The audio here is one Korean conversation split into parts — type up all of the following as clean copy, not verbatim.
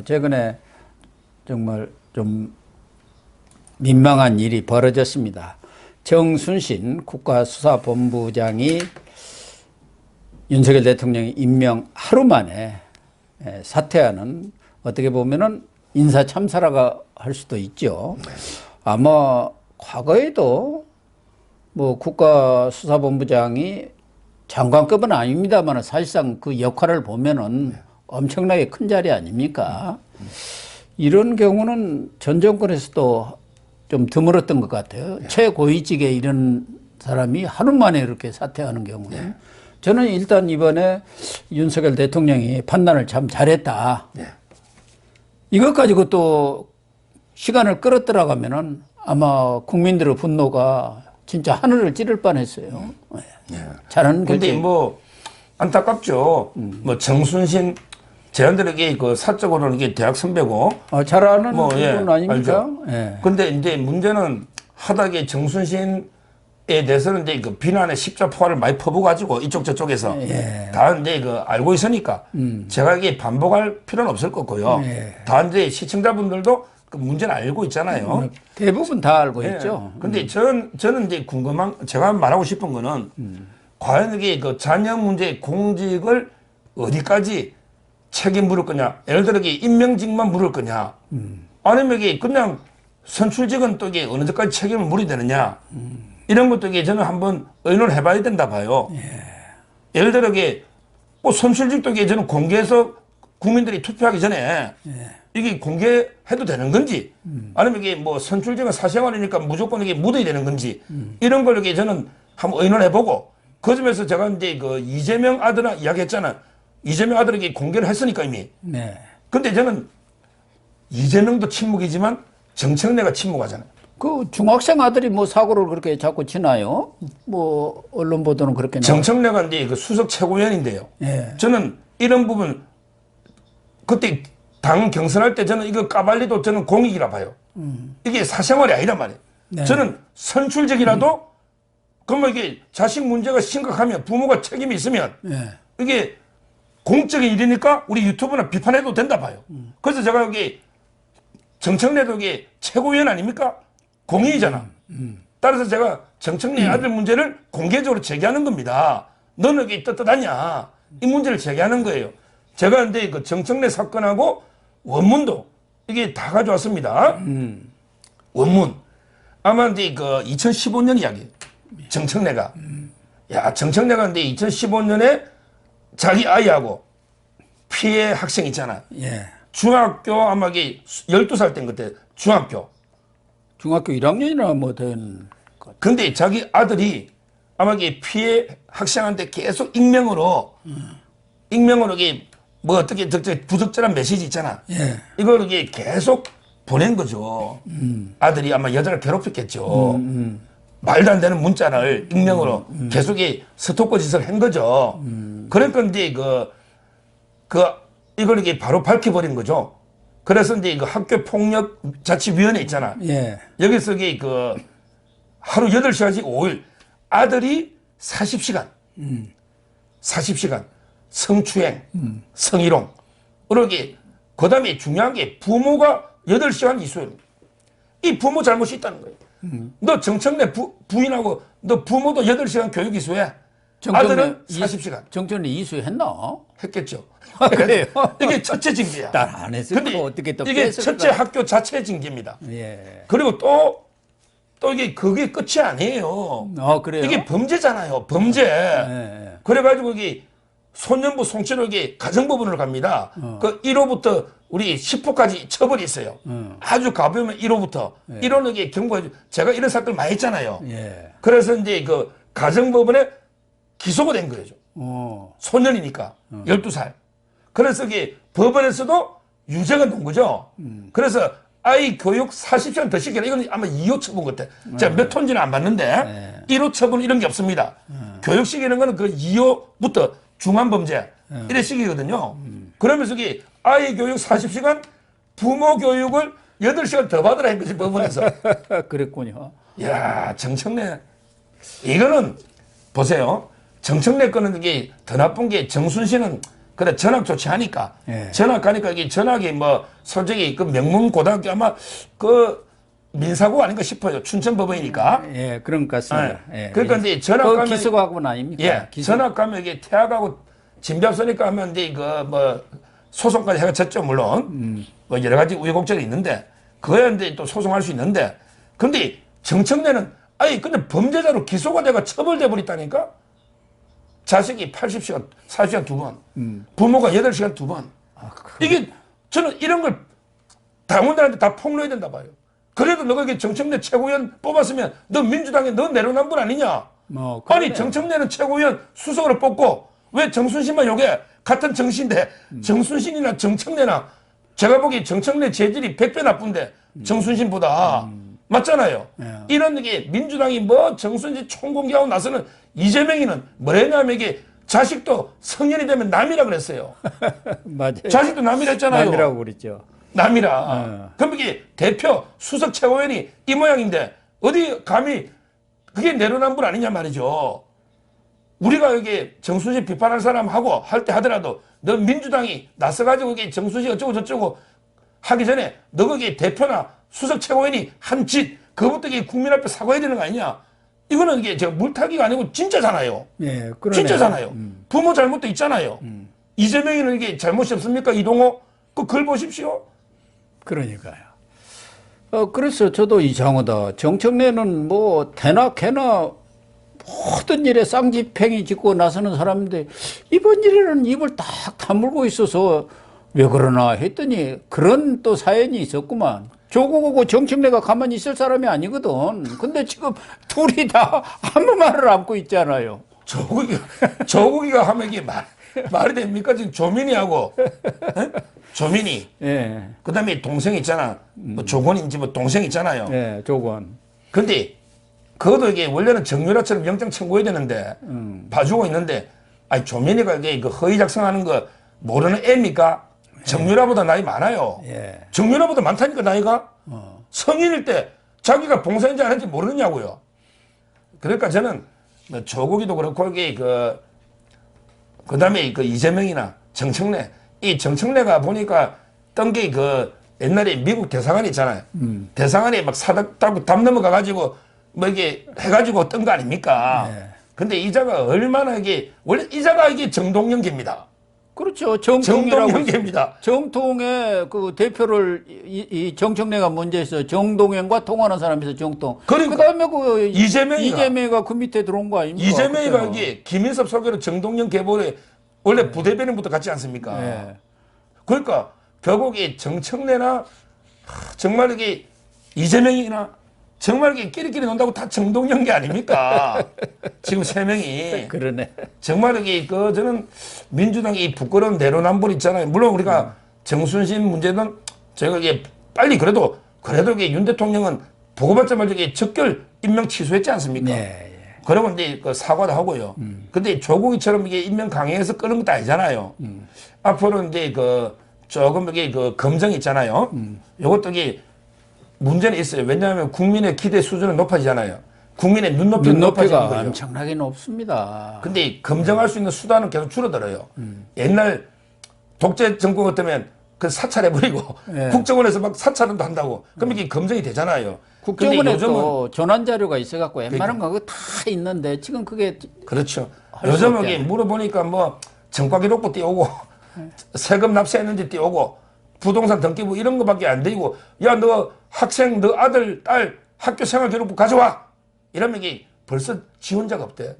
최근에 정말 좀 민망한 일이 벌어졌습니다. 정순신 국가수사본부장이 윤석열 대통령이 임명 하루 만에 사퇴하는, 어떻게 보면은 인사참사라고 할 수도 있죠. 아마 과거에도 뭐 국가수사본부장이 장관급은 아닙니다만 사실상 그 역할을 보면은 엄청나게 큰 자리 아닙니까? 이런 경우는 전 정권에서도 좀 드물었던 것 같아요. 최고위직에 이런 사람이 하루 만에 이렇게 사퇴하는 경우는. 저는 일단 이번에 윤석열 대통령이 판단을 참 잘했다. 이것 가지고 또 시간을 끌어들어가면은 아마 국민들의 분노가 진짜 하늘을 찌를 뻔했어요. 잘하는 근데 뭐 안타깝죠. 뭐 정순신 제안들에게 그 사적으로는 이게 대학 선배고 잘하는 분 아닙니까? 근데 이제 문제는 하다게 정순신에 대해서는 이제 그 비난의 십자포화를 많이 퍼부가지고 이쪽 저쪽에서 다 이제 그 알고 있으니까 제가 이게 반복할 필요는 없을 거고요. 다 이제 시청자분들도 그 문제는 알고 있잖아요. 대부분 다 알고 있죠. 근데 저는 이제 궁금한, 제가 말하고 싶은 거는 과연 이게 그 자녀 문제 공직을 어디까지 책임 물을 거냐, 예를 들어 이게 임명직만 물을 거냐, 아니면 이게 그냥 선출직은 또 이게 어느 정도까지 책임을 물어야 되느냐, 이런 것도 이게 저는 한번 의논을 해봐야 된다 봐요. 예를 들어 이게 뭐 선출직도 이게 저는 공개해서 국민들이 투표하기 전에 이게 공개해도 되는 건지, 아니면 이게 뭐 선출직은 사생활이니까 무조건 이게 묻어야 되는 건지, 이런 걸 이게 저는 한번 의논해보고, 그 점에서 제가 이제 그 이재명 아들랑 이야기했잖아. 이재명 아들에게 공개를 했으니까 이미. 근데 저는 이재명도 침묵이지만 정청래가 침묵하잖아요. 그 중학생 아들이 뭐 사고를 그렇게 자꾸 치나요? 뭐 언론 보도는 그렇게 나와요. 정청래가 이제 그 수석 최고위원인데요. 저는 이런 부분 그때 당 경선할 때 저는 이거 까발리도 저는 공익이라 봐요. 이게 사생활이 아니란 말이에요. 저는 선출직이라도 그러면 이게 자식 문제가 심각하면 부모가 책임이 있으면 이게 공적인 일이니까 우리 유튜브나 비판해도 된다 봐요. 그래서 제가 여기 정청래도 이게 최고위원 아닙니까? 공익이잖아. 따라서 제가 정청래 아들 문제를 공개적으로 제기하는 겁니다. 너는 이게 떳떳하냐? 이 문제를 제기하는 거예요. 제가 근데 그 정청래 사건하고 원문도 이게 다 가져왔습니다. 원문. 아마 이제 그 2015년 이야기. 정청래가. 야, 정청래가 근데 2015년에 자기 아이하고 피해 학생 있잖아. 중학교 아마 이게 12살 땐 그때 중학교 1학년이나 뭐 된. 근데 자기 아들이 아마 이게 피해 학생한테 계속 익명으로 이게 뭐 어떻게 부적절한 메시지 있잖아. 이걸 이게 계속 보낸 거죠. 아들이 아마 여자를 괴롭혔겠죠. 말도 안 되는 문자를 익명으로 계속 스토커 짓을 한 거죠. 그러니까 이제 이걸 이게 바로 밝혀버린 거죠. 그래서 이제 그 학교 폭력 자치위원회 있잖아. 여기서 이게 그 하루 8시간씩 5일 아들이 40시간 성추행, 성희롱. 그러게 그다음에 중요한 게 부모가 8시간 이수해. 이 부모 잘못이 있다는 거예요. 너 정청래 부인하고 너 부모도 8시간 교육 이수해. 아들은 40시간. 정청래 이수했나? 했겠죠. 그래요? 이게 첫째 징계야. 딸 안 했을 거 어떻게 또 이게 첫째 학교 자체 징계입니다. 그리고 또 이게 그게 끝이 아니에요. 그래요? 이게 범죄잖아요. 범죄. 그래가지고 이게 소년부 송치록이 가정법원으로 갑니다. 그 1호부터 우리 10호까지 처벌이 있어요. 아주 가벼우면 1호부터. 1호는 이게 경고, 제가 이런 사건을 많이 했잖아요. 그래서 이제 그 가정법원에 기소가 된 거죠. 소년이니까 12살. 그래서 이게 법원에서도 유죄가 된 거죠. 그래서 아이 교육 40시간 더 시켜라. 이건 아마 2호 처분 같아. 제가 몇 톤지는 안 봤는데 1호 처분 이런 게 없습니다. 교육 시키는 거는 그 2호부터 중환범죄 이래 시키거든요. 그러면서 이게 아이 교육 40시간 부모 교육을 8시간 더 받으라 한 거지 법원에서. 그랬군요. 야, 정청래 이거는 보세요. 정청래 거는 이게 더 나쁜 게 정순신은 그래 전학 조치하니까 예. 전학 가니까 이게 전학이 뭐 솔직히 그 명문고등학교 아마 그 민사고 아닌가 싶어요. 춘천법원이니까. 예, 그런 것 같습니다. 예. 그러니까 이제 전학 그 가면 기숙학원 아닙니까? 예, 기숙. 전학 가면 이게 퇴학하고 진비 앞서니까 하면 이제 뭐 소송까지 해가 졌죠 물론 뭐 여러 가지 우여곡절이 있는데 그거야 이제 또 소송할 수 있는데 근데 정청래는 아니 근데 범죄자로 기소가 돼가 처벌돼 버렸다니까. 자식이 80시간, 40시간 2번, 부모가 8시간 2번. 이게 저는 이런 걸 당원들한테 다 폭로해야 된다 봐요. 그래도 너가 이게 정청래 최고위원 뽑았으면 너 민주당에 너 내로남불 아니냐? 뭐, 아니 정청래는 최고위원 수석으로 뽑고 왜 정순신만 요게 같은 정신인데 정순신이나 정청래나 제가 보기 정청래 재질이 100배 나쁜데 정순신보다 맞잖아요. 예. 이런 게 민주당이 뭐 정순신 총공개하고 나서는 이재명이는 뭐랬냐면 이게 자식도 성년이 되면 남이라 그랬어요. 맞아요. 자식도 남이라 했잖아요. 남이라고 그랬죠. 남이라. 그럼 이게 대표 수석 최고위원이 이 모양인데 어디 감히 그게 내로남불 아니냐 말이죠. 우리가 여기 정순신 비판할 사람하고 할 때 하더라도 너 민주당이 나서가지고 이게 정순신 어쩌고 저쩌고 하기 전에 너 거기 대표나 수석 최고위원이 한 짓 그것부터 이게 국민 앞에 사과해야 되는 거 아니냐. 이거는 이게 제가 물타기가 아니고 진짜잖아요. 예, 그러네요. 진짜잖아요. 부모 잘못도 있잖아요. 이재명이는 이게 잘못이 없습니까? 이동호? 글 보십시오. 그러니까요. 그래서 저도 이상하다. 정청래는 뭐 대나 개나 모든 일에 쌍지팽이 짓고 나서는 사람인데 이번 일에는 입을 딱 다물고 있어서 왜 그러나 했더니 그런 또 사연이 있었구만. 조국하고 정청래가 가만히 있을 사람이 아니거든. 근데 지금 둘이 다 아무 말을 안고 있잖아요. 조국이가 하면 이게 말이 됩니까? 지금 조민이하고, 에? 조민이. 예. 그 다음에 동생 있잖아. 뭐 조건인지 뭐 동생 있잖아요. 예, 조건. 근데 그것도 이게 원래는 정유라처럼 영장 청구해야 되는데 봐주고 있는데 아니 조민이가 이게 그 허위 작성하는 거 모르는 애입니까? 정유라보다 나이 많아요. 예. 정유라보다 많다니까 나이가. 성인일 때 자기가 봉사인지 안 했는지 모르느냐고요. 그러니까 저는 뭐 조국이도 그렇고 이게 그다음에 그 이재명이나 정청래 이 정청래가 보니까 떤 게 그 옛날에 미국 대사관 있잖아요. 대사관에 막 사닥 따고 담 넘어가가지고 뭐 이게 해가지고 뜬 거 아닙니까? 네. 근데 이자가 얼마나 이게 원래 이자가 이게 정동영계입니다. 그렇죠. 정통이라고. 정동영계입니다. 정통의 그 대표를 이 정청래가 문제에서 정동영과 통하는 사람이 있어 정통. 그러니까 그다음에 그 이재명이가 그 밑에 들어온 거 아닙니까? 이재명이가 그때는. 이게 김인섭 소개로 정동영 개보에 원래 부대변인부터 같지 않습니까? 네. 그러니까 결국 이 정청래나 정말 이게 이재명이나 정말 이게 끼리끼리 논다고 다 정동영계 아닙니까? 지금 세 명이. 그러네. 정말 이게 저는 민주당이 이 부끄러운 내로남불 있잖아요. 물론 우리가 정순신 문제는 제가 이게 빨리 그래도 이게 윤 대통령은 보고받자마자 이게 적결 임명 취소했지 않습니까? 네. 그러면 이제 그 사과도 하고요. 근데 조국이처럼 이게 임명 강행해서 끄는 것도 아니잖아요. 앞으로 이제 조금 이게 검증 있잖아요. 요것도 이게 문제는 있어요. 왜냐하면 국민의 기대 수준은 높아지잖아요. 국민의 눈높이는 높아지는 눈높이가 거죠. 엄청나게 높습니다. 근데 검증할 수 있는 수단은 계속 줄어들어요. 옛날 독재 정권 같으면 그 사찰해버리고 네. 국정원에서 막 사찰도 한다고. 그럼 이게 검증이 되잖아요. 근데 국정원에 요즘은 또 전환 자료가 있어갖고 웬만한 거 다 있는데 지금 그게 그렇죠. 할수 요즘은 없게. 이게 물어보니까 뭐 정가 기록부 띄우고 세금 납세했는지 띄우고 부동산 등기부 이런 거밖에 안 되고 야 너 학생 너 아들 딸 학교 생활 기록부 가져와 이러면 이게 벌써 지원자가 없대.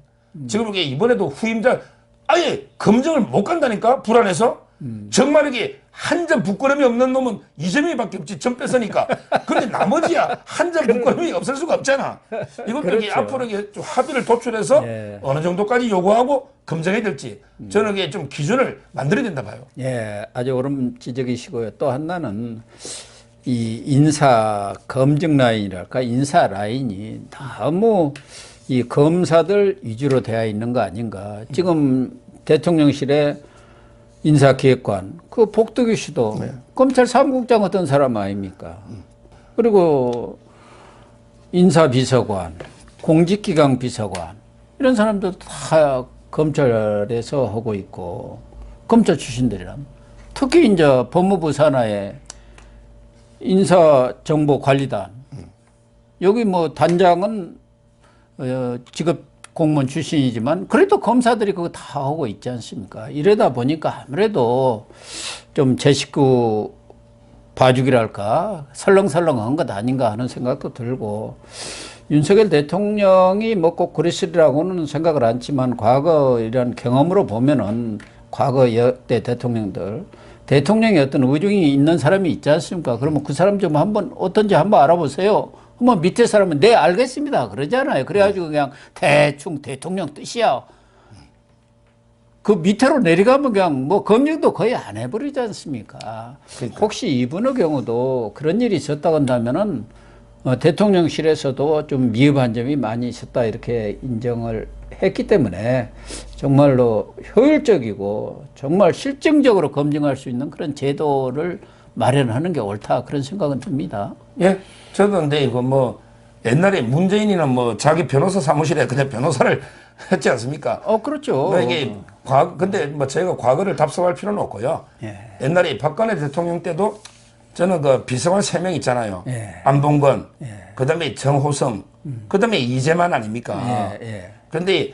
지금 이게 이번에도 후임자 아예 검증을 못 간다니까 불안해서 정말 이게 한 점 부끄럼이 없는 놈은 이재명이밖에 없지 점 뺏으니까. 근데 나머지야 한 점 부끄럼이 없을 수가 없잖아. 이것도 이게 그렇죠. 앞으로 이게 좀 합의를 도출해서 예. 어느 정도까지 요구하고 검증해야 될지 저는 이게 좀 기준을 만들어야 된다 봐요. 예, 아주 옳은 지적이시고요. 또 하나는 이 인사 검증 라인이랄까 인사 라인이 너무 이 검사들 위주로 되어 있는 거 아닌가. 지금 대통령실에 인사기획관 그 복덕이 씨도 검찰 사무국장 어떤 사람 아닙니까? 그리고 인사비서관, 공직기강 비서관 이런 사람들 다 검찰에서 하고 있고 검찰 출신들이란. 특히 이제 법무부 산하의 인사정보관리단. 여기 뭐 단장은 직업 공무원 출신이지만 그래도 검사들이 그거 다 하고 있지 않습니까? 이러다 보니까 아무래도 좀 제 식구 봐주기랄까 설렁설렁한 것 아닌가 하는 생각도 들고, 윤석열 대통령이 뭐 꼭 그랬으리라고는 생각을 않지만 과거 이런 경험으로 보면은 과거 역대 대통령이 어떤 의중이 있는 사람이 있지 않습니까? 그러면 그 사람 좀 한번 어떤지 한번 알아보세요. 한번 밑에 사람은 네 알겠습니다 그러잖아요. 그래가지고 그냥 대충 대통령 뜻이야. 그 밑으로 내려가면 그냥 뭐 검증도 거의 안 해버리지 않습니까? 그러니까. 혹시 이분의 경우도 그런 일이 있었다고 한다면은 대통령실에서도 좀 미흡한 점이 많이 있었다 이렇게 인정을 했기 때문에 정말로 효율적이고 정말 실증적으로 검증할 수 있는 그런 제도를 마련하는 게 옳다 그런 생각은 듭니다. 예, 저도 근데 이거 뭐 옛날에 문재인이는 뭐 자기 변호사 사무실에 그냥 변호사를 했지 않습니까? 그렇죠. 뭐 이게 근데 뭐 저희가 과거를 답습할 필요는 없고요. 예. 옛날에 박근혜 대통령 때도 저는 그 비서관 3명 있잖아요. 예. 안봉건, 예. 그다음에 정호성, 그다음에 이재만 아닙니까? 예, 예. 그런데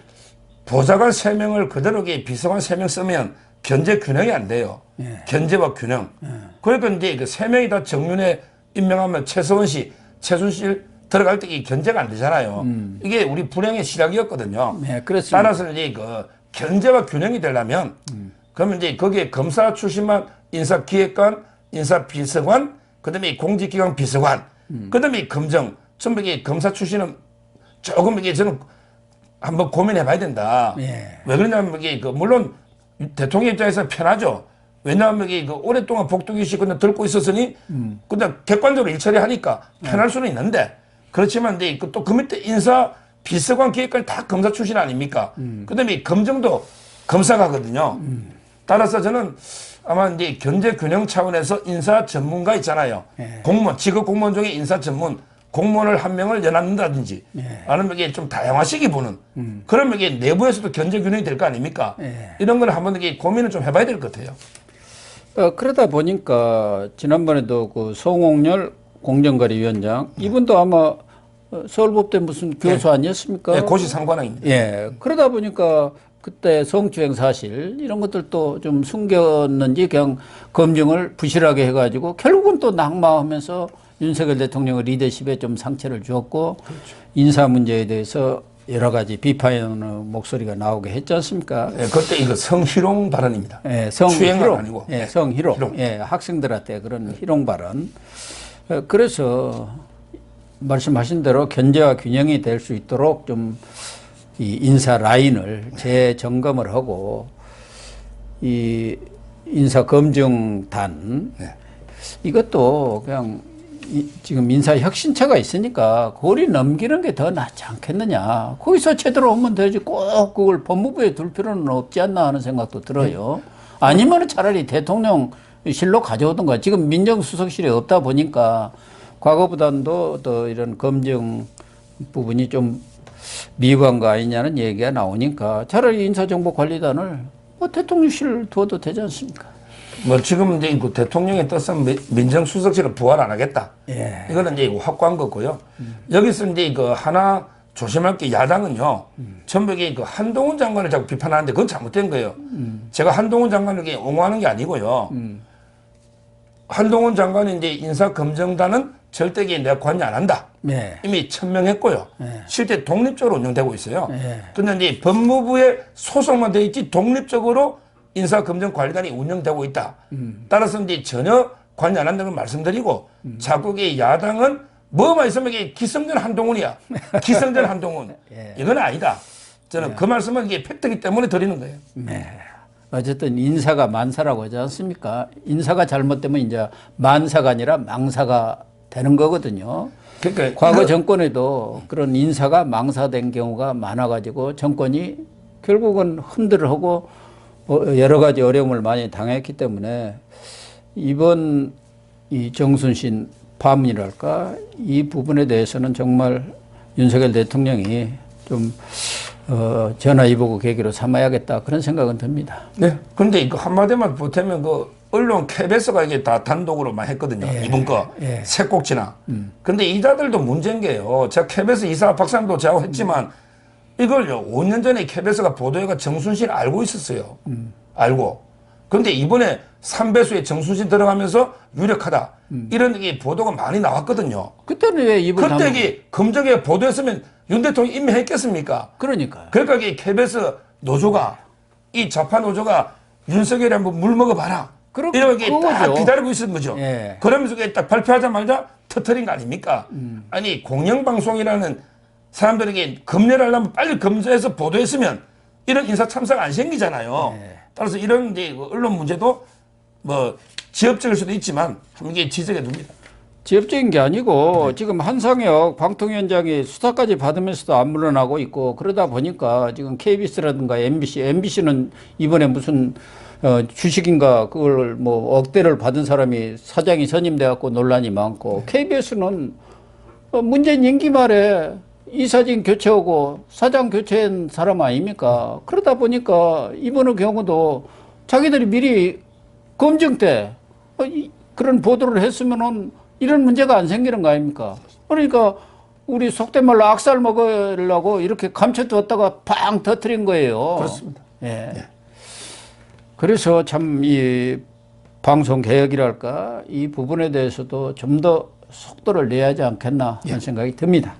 보좌관 3명을 그대로 비서관 3명 쓰면 견제 균형이 안 돼요. 예. 견제와 균형. 그러니까 이제 그 3명이 다 정윤회 임명하면 최서원 씨, 최순실 들어갈 때 이 견제가 안 되잖아요. 이게 우리 불행의 시작이었거든요. 네, 그렇습니다. 따라서 이제 그 견제와 균형이 되려면 그러면 이제 거기에 검사 출신만 인사기획관, 인사비서관, 그다음에 공직기관 비서관, 그다음에 검정, 전부 이게 검사 출신은 조금 이게 저는 한번 고민해봐야 된다. 예. 왜 그러냐면 이게 물론 대통령 입장에서 편하죠. 왜냐하면 이게 오랫동안 복두기식 그냥 들고 있었으니 그냥 객관적으로 일처리 하니까 편할 수는 있는데, 그렇지만 이제 또 그 밑에 인사 비서관 기획관이 다 검사 출신 아닙니까? 그다음에 검증도 검사가거든요. 따라서 저는 아마 이제 견제 균형 차원에서 인사 전문가 있잖아요. 공무원, 직업 공무원 중에 인사 전문 공무원을 한 명을 연합는다든지 아니면 이게 좀 다양화시키 보는 그러면 이게 내부에서도 견제 균형이 될 거 아닙니까? 이런 걸 한번 이게 고민을 좀 해봐야 될 것 같아요. 그러다 보니까 지난번에도 그 송홍열 공정거래위원장 이분도 아마 서울법대 무슨 교수 아니었습니까? 네, 고시 상관왕입니다. 예. 그러다 보니까 그때 성추행 사실 이런 것들도 좀 숨겼는지 그냥 검증을 부실하게 해가지고 결국은 또 낙마하면서 윤석열 대통령의 리더십에 좀 상처를 주었고, 그렇죠. 인사 문제에 대해서 여러 가지 비판의 목소리가 나오게 했지 않습니까? 네, 그때 이거 성희롱 발언입니다. 예, 추행은 아니고. 예, 성희롱. 희롱. 예, 학생들한테 그런 희롱 발언. 그래서 말씀하신 대로 견제와 균형이 될 수 있도록 좀 이 인사 라인을 재점검을 하고, 이 인사검증단 이것도 그냥 지금 인사혁신처가 있으니까 거리 넘기는 게 더 낫지 않겠느냐. 거기서 제대로 오면 되지 꼭 그걸 법무부에 둘 필요는 없지 않나 하는 생각도 들어요. 아니면 차라리 대통령실로 가져오던가. 지금 민정수석실에 없다 보니까 과거보다도 더 이런 검증 부분이 좀 미흡한 거 아니냐는 얘기가 나오니까 차라리 인사정보관리단을 뭐 대통령실 두어도 되지 않습니까? 뭐 지금 이제 그 대통령의 뜻은 민정수석실을 부활 안 하겠다. 예. 이거는 이제 확고한 거고요. 여기서 이제 그 하나 조심할 게 야당은요. 전부 이게 그 한동훈 장관을 자꾸 비판하는데 그건 잘못된 거예요. 제가 한동훈 장관을 옹호하는 게 아니고요. 한동훈 장관이 이제 인사검증단은 절대 내가 관여 안 한다. 네. 이미 천명했고요. 실제 독립적으로 운영되고 있어요. 네. 그런데 이제 법무부에 소속만 돼 있지 독립적으로 인사검증관리단이 운영되고 있다. 따라서 이제 전혀 관여 안 한다는 걸 말씀드리고, 자꾸 야당은 뭐만 있으면 이게 기성전 한동훈이야. 기성전 한동훈. 예. 이건 아니다. 저는 그 말씀은 이게 팩트이기 때문에 드리는 거예요. 네. 어쨌든 인사가 만사라고 하지 않습니까? 인사가 잘못되면 이제 만사가 아니라 망사가 되는 거거든요. 그러니까 과거 정권에도 그런 인사가 망사된 경우가 많아가지고 정권이 결국은 흔들을 하고 여러 가지 어려움을 많이 당했기 때문에 이번 이 정순신 파문이랄까 이 부분에 대해서는 정말 윤석열 대통령이 좀 전화 위복의 계기로 삼아야겠다 그런 생각은 듭니다. 네. 근데 이거 한마디만 보태면 그 언론 KBS가 이게 다 단독으로만 했거든요. 예. 이번 거. 예. 새 꼭지나. 근데 이자들도 문제인 게요. 제가 KBS 이사 박사님도 저하고 했지만 이걸요. 5년 전에 KBS가 보도회가 정순신 알고 있었어요. 알고. 근데 이번에 3배수에 정순신 들어가면서 유력하다. 이런 게 보도가 많이 나왔거든요. 그때는 왜 입을 그때 이게 검적에 보도했으면 윤 대통령이 임명했겠습니까? 그러니까요. 그러니까 이 KBS 노조가 이 좌파 노조가 윤석열이 한번 물 먹어봐라. 이렇게 딱 그거죠. 기다리고 있었던 거죠. 예. 그러면서 그게 딱 발표하자마자 터트린 거 아닙니까? 아니 공영방송이라는 사람들에게 검열을 하려면 빨리 검사해서 보도했으면 이런 인사 참사가 안 생기잖아요. 예. 따라서 이런 이제 언론 문제도 뭐 지엽적일 수도 있지만 이게 지적해 둡니다. 지역적인 게 아니고 지금 한상혁 방통위원장이 수사까지 받으면서도 안 물러나고 있고 그러다 보니까 지금 KBS라든가 MBC는 이번에 무슨 주식인가 그걸 뭐 억대를 받은 사람이 사장이 선임돼 갖고 논란이 많고 KBS는 문재인 임기 말에 이사진 교체하고 사장 교체한 사람 아닙니까? 그러다 보니까 이번의 경우도 자기들이 미리 검증 때 그런 보도를 했으면은 이런 문제가 안 생기는 거 아닙니까? 그러니까 우리 속된 말로 악살 먹으려고 이렇게 감춰두었다가 팡 터뜨린 거예요. 그렇습니다. 예. 그래서 참 이 방송 개혁이랄까 이 부분에 대해서도 좀 더 속도를 내야 하지 않겠나 하는 생각이 듭니다.